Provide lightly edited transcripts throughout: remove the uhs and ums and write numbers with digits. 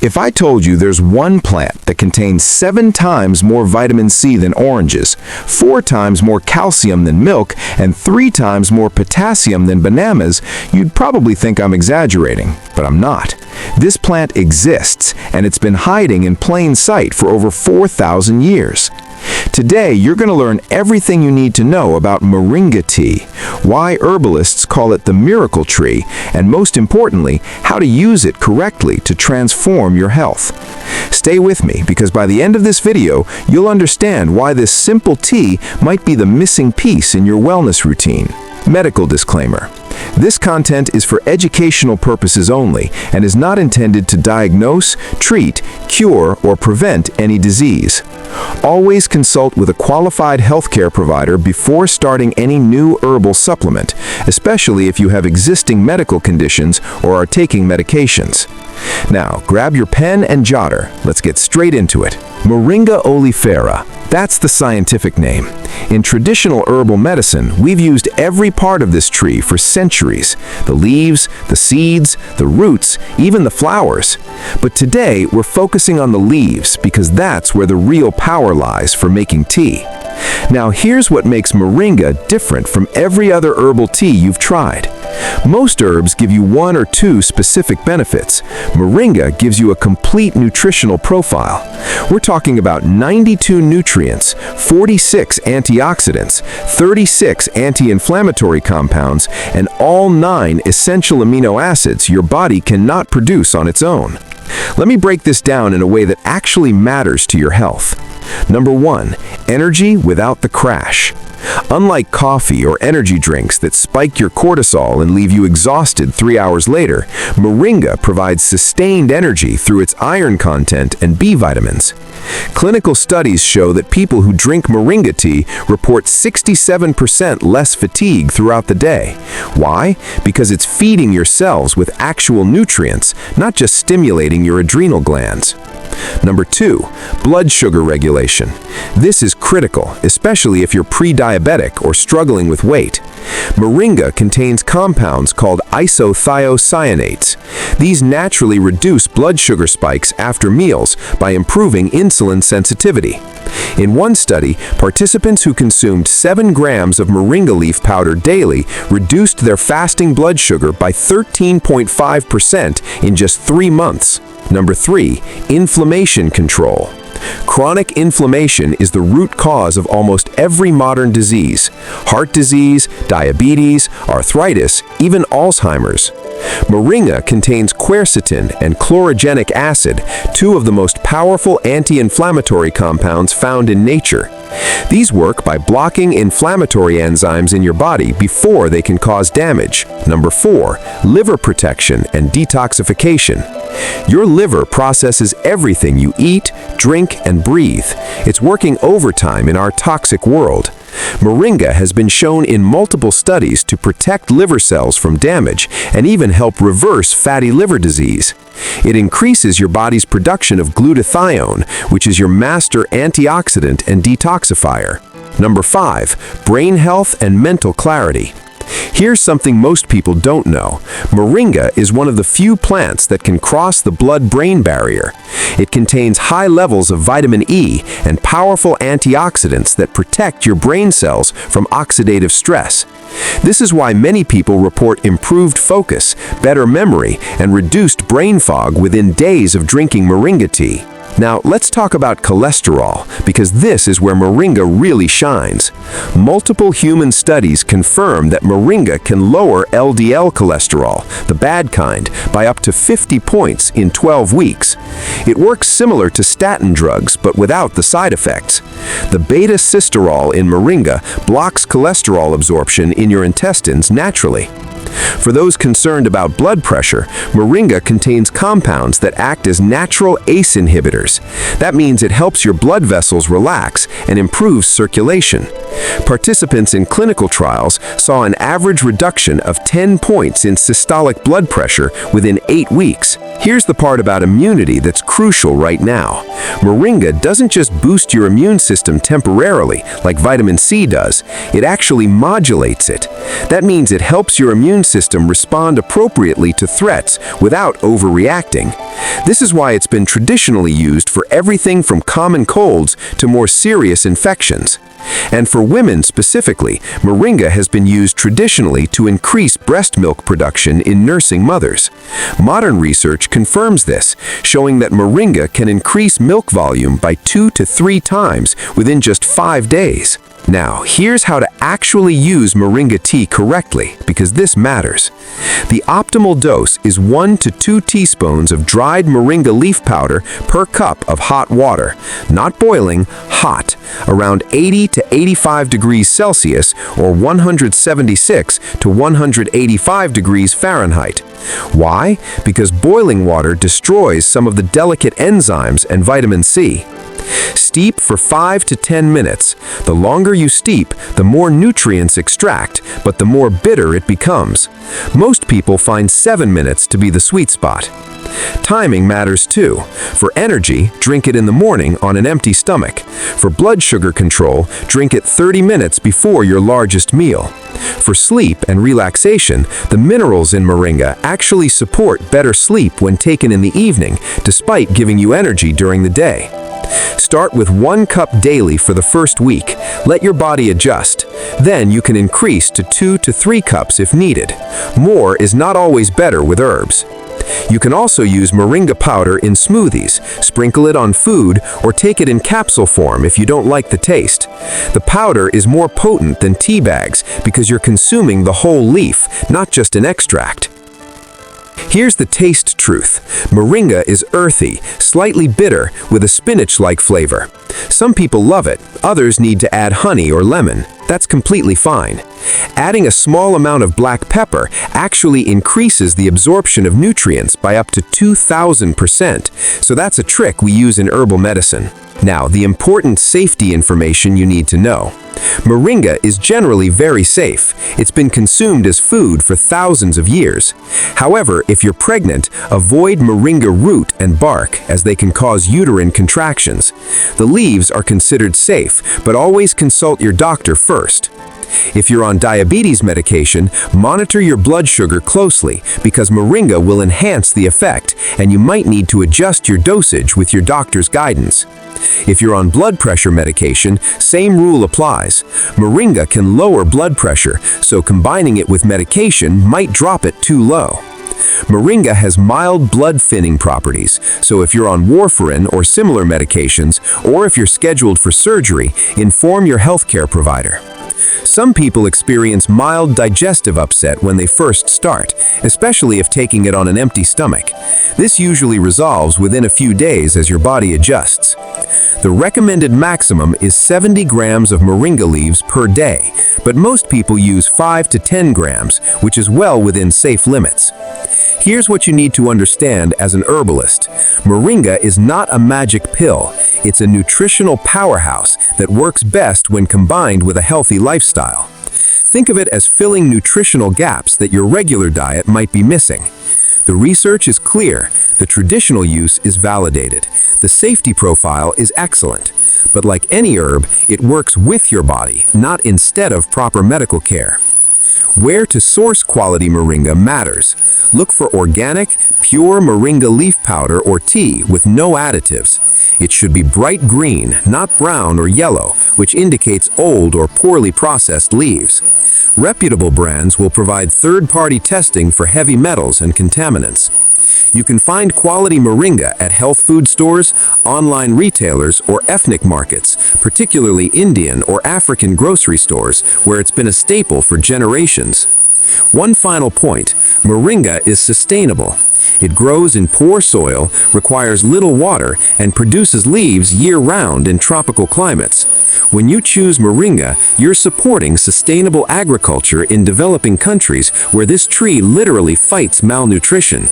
If I told you there's one plant that contains 7 times more vitamin C than oranges, 4 times more calcium than milk, and 3 times more potassium than bananas, you'd probably think I'm exaggerating, but I'm not. This plant exists, and it's been hiding in plain sight for over 4,000 years. Today, you're going to learn everything you need to know about Moringa tea, why herbalists call it the miracle tree, and most importantly, how to use it correctly to transform your health. Stay with me, because by the end of this video, you'll understand why this simple tea might be the missing piece in your wellness routine. Medical disclaimer. This content is for educational purposes only and is not intended to diagnose, treat, cure, or prevent any disease. Always consult with a qualified healthcare provider before starting any new herbal supplement, especially if you have existing medical conditions or are taking medications. Now, grab your pen and jotter. Let's get straight into it. Moringa oleifera. That's the scientific name. In traditional herbal medicine, we've used every part of this tree for centuries. The leaves, the seeds, the roots, even the flowers. But today, we're focusing on the leaves because that's where the real power lies for making tea. Now, here's what makes Moringa different from every other herbal tea you've tried. Most herbs give you 1 or 2 specific benefits. Moringa gives you a complete nutritional profile. We're talking about 92 nutrients, 46 antioxidants, 36 anti-inflammatory compounds, and all 9 essential amino acids your body cannot produce on its own. Let me break this down in a way that actually matters to your health. Number 1, energy without the crash. Unlike coffee or energy drinks that spike your cortisol and leave you exhausted 3 hours later, Moringa provides sustained energy through its iron content and B vitamins. Clinical studies show that people who drink Moringa tea report 67% less fatigue throughout the day. Why? Because it's feeding your cells with actual nutrients, not just stimulating your adrenal glands. Number 2, blood sugar regulation. This is critical, especially if you're pre-diabetic or struggling with weight. Moringa contains compounds called isothiocyanates. These naturally reduce blood sugar spikes after meals by improving insulin sensitivity. In one study, participants who consumed 7 grams of moringa leaf powder daily reduced their fasting blood sugar by 13.5% in just 3 months. Number 3, inflammation control. Chronic inflammation is the root cause of almost every modern disease: heart disease, diabetes, arthritis, even Alzheimer's. Moringa contains quercetin and chlorogenic acid, 2 of the most powerful anti-inflammatory compounds found in nature. These work by blocking inflammatory enzymes in your body before they can cause damage. Number 4, liver protection and detoxification. Your liver processes everything you eat, drink, and breathe. It's working overtime in our toxic world. Moringa has been shown in multiple studies to protect liver cells from damage and even help reverse fatty liver disease. It increases your body's production of glutathione, which is your master antioxidant and detoxifier. Number 5, brain health and mental clarity. Here's something most people don't know. Moringa is one of the few plants that can cross the blood-brain barrier. It contains high levels of vitamin E and powerful antioxidants that protect your brain cells from oxidative stress. This is why many people report improved focus, better memory, and reduced brain fog within days of drinking Moringa tea. Now, let's talk about cholesterol, because this is where Moringa really shines. Multiple human studies confirm that Moringa can lower LDL cholesterol, the bad kind, by up to 50 points in 12 weeks. It works similar to statin drugs, but without the side effects. The beta-sitosterol in Moringa blocks cholesterol absorption in your intestines naturally. For those concerned about blood pressure, Moringa contains compounds that act as natural ACE inhibitors. That means it helps your blood vessels relax and improves circulation. Participants in clinical trials saw an average reduction of 10 points in systolic blood pressure within 8 weeks. Here's the part about immunity that's crucial right now. Moringa doesn't just boost your immune system temporarily, like vitamin C does. It actually modulates it. That means it helps your immune system respond appropriately to threats without overreacting. This is why it's been traditionally used for everything from common colds to more serious infections. And for women specifically, Moringa has been used traditionally to increase breast milk production in nursing mothers. Modern research confirms this, showing that Moringa can increase milk volume by 2 to 3 times within just 5 days. Now, here's how to actually use Moringa tea correctly, because this matters. The optimal dose is 1 to 2 teaspoons of dried Moringa leaf powder per cup of hot water, not boiling, hot, around 80 to 85 degrees Celsius or 176 to 185 degrees Fahrenheit. Why? Because boiling water destroys some of the delicate enzymes and vitamin C. Steep for 5 to 10 minutes. The longer you steep, the more nutrients extract, but the more bitter it becomes. Most people find 7 minutes to be the sweet spot. Timing matters too. For energy, drink it in the morning on an empty stomach. For blood sugar control, drink it 30 minutes before your largest meal. For sleep and relaxation, the minerals in Moringa actually support better sleep when taken in the evening, despite giving you energy during the day. Start with 1 cup daily for the first week. Let your body adjust. Then you can increase to 2 to 3 cups if needed. More is not always better with herbs. You can also use Moringa powder in smoothies, sprinkle it on food, or take it in capsule form if you don't like the taste. The powder is more potent than tea bags because you're consuming the whole leaf, not just an extract. Here's the taste truth. Moringa is earthy, slightly bitter, with a spinach-like flavor. Some people love it, others need to add honey or lemon. That's completely fine. Adding a small amount of black pepper actually increases the absorption of nutrients by up to 2,000%, so that's a trick we use in herbal medicine. Now, the important safety information you need to know. Moringa is generally very safe. It's been consumed as food for thousands of years. However, if you're pregnant, avoid Moringa root and bark as they can cause uterine contractions. The leaves are considered safe, but always consult your doctor first. If you're on diabetes medication, monitor your blood sugar closely because Moringa will enhance the effect, and you might need to adjust your dosage with your doctor's guidance. If you're on blood pressure medication, same rule applies. Moringa can lower blood pressure, so combining it with medication might drop it too low. Moringa has mild blood thinning properties, so if you're on warfarin or similar medications, or if you're scheduled for surgery, inform your healthcare provider. Some people experience mild digestive upset when they first start, especially if taking it on an empty stomach. This usually resolves within a few days as your body adjusts. The recommended maximum is 70 grams of Moringa leaves per day, but most people use 5 to 10 grams, which is well within safe limits. Here's what you need to understand as an herbalist. Moringa is not a magic pill. It's a nutritional powerhouse that works best when combined with a healthy lifestyle. Think of it as filling nutritional gaps that your regular diet might be missing. The research is clear. The traditional use is validated. The safety profile is excellent. But like any herb, it works with your body, not instead of proper medical care. Where to source quality Moringa matters. Look for organic, pure Moringa leaf powder or tea with no additives. It should be bright green, not brown or yellow, which indicates old or poorly processed leaves. Reputable brands will provide third-party testing for heavy metals and contaminants. You can find quality Moringa at health food stores, online retailers, or ethnic markets, particularly Indian or African grocery stores, where it's been a staple for generations. One final point, Moringa is sustainable. It grows in poor soil, requires little water, and produces leaves year-round in tropical climates. When you choose Moringa, you're supporting sustainable agriculture in developing countries where this tree literally fights malnutrition.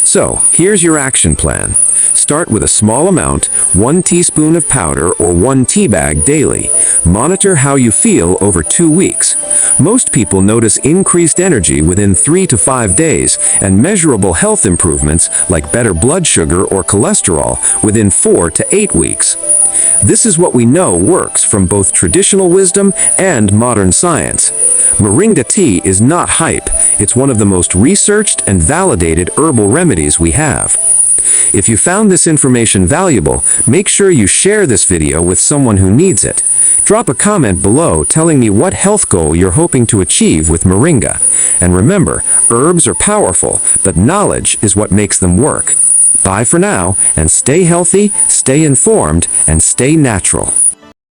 So, here's your action plan. Start with a small amount, 1 teaspoon of powder or 1 tea bag daily. Monitor how you feel over 2 weeks. Most people notice increased energy within 3 to 5 days and measurable health improvements like better blood sugar or cholesterol within 4 to 8 weeks. This is what we know works from both traditional wisdom and modern science. Moringa tea is not hype. It's one of the most researched and validated herbal remedies we have. If you found this information valuable, make sure you share this video with someone who needs it. Drop a comment below telling me what health goal you're hoping to achieve with Moringa. And remember, herbs are powerful, but knowledge is what makes them work. Bye for now, and stay healthy, stay informed, and stay natural.